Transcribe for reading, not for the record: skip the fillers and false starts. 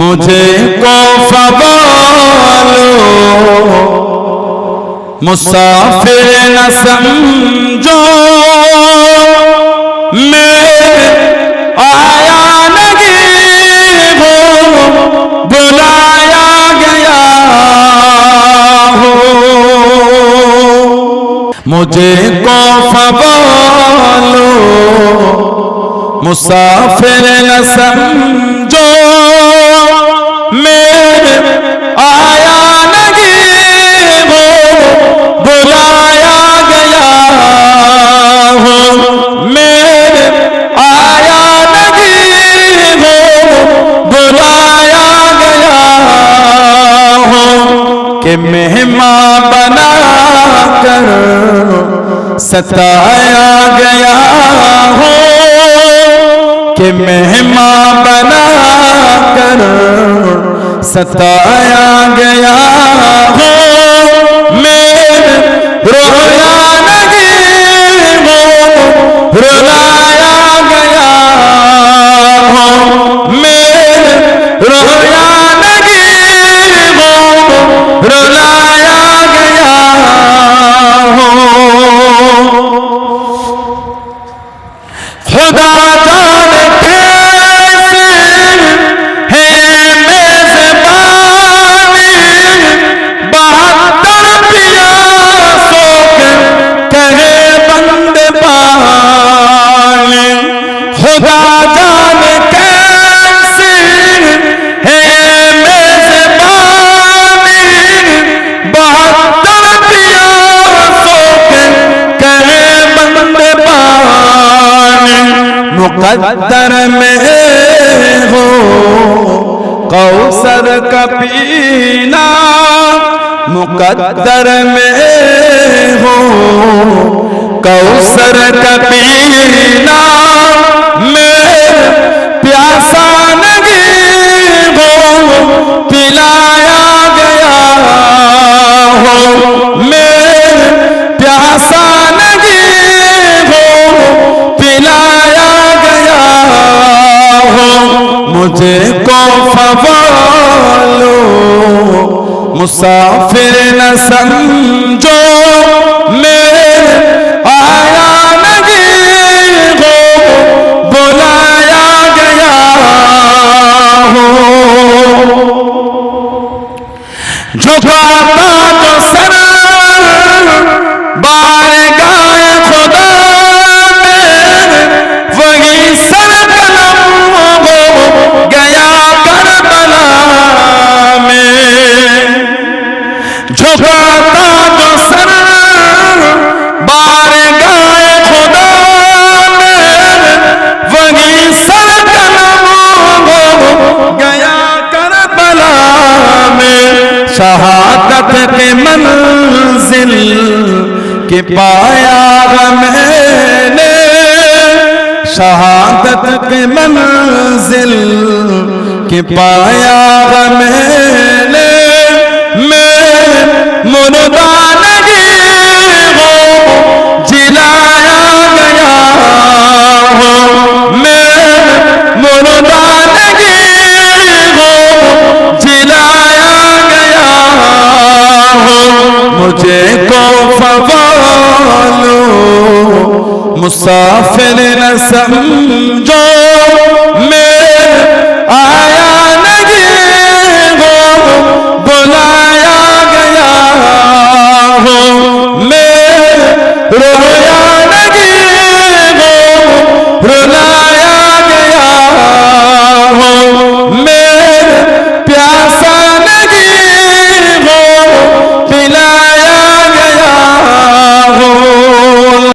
मुझे को फवालो मुसाफिर न समझो, मैं आया नहीं हो बुलाया गया हो। मुझे को फवालो मुसाफिर न समझो, मैं आया नहीं हो बुलाया गया हो। मैं आया नहीं हो बुलाया गया हो, कि मेहमान बना कर सताया गया हो, कि मेहमान बना कर सताया गया हो। मैं रोया नहीं हो रुलाया गया हो। मैं रोया नहीं हो रुलाया गया हो। खुदा जाने कैसे है मेज़बानी, बहत्तर प्यासों के कहे बंदे पानी। खुदा जाने कैसे है मेज़बानी, बहत्तर प्यासों के कहे बंदे पानी। मुक़द्दर में हो कौसर का पीना, मुक़द्दर में हो कौसर का पीना। मैं प्यासा नहीं हो पिलाया गया हो। मैं प्यासा नहीं हो पिलाया गया हो। मुझे को फवालो मुसाफिर न समझो, मैं आया नहीं हो बुलाया गया हो। झुकाता तो सर बारगाह खुदा में, वही सर कलम हो गया करबला में। झुकाता तो सर बारगाह खुदा में, वही सर कलम हो गया करबला में। शहादत के मंजिल के पाया मैंने, शहादत के मंजिल के पाया मैंने। मैं मुर्दा नहीं हो जिलाया गया हो। मैं मुर्दा नहीं हो जिलाया गया हो। मुझे को फवालो मुसाफिर न समझो,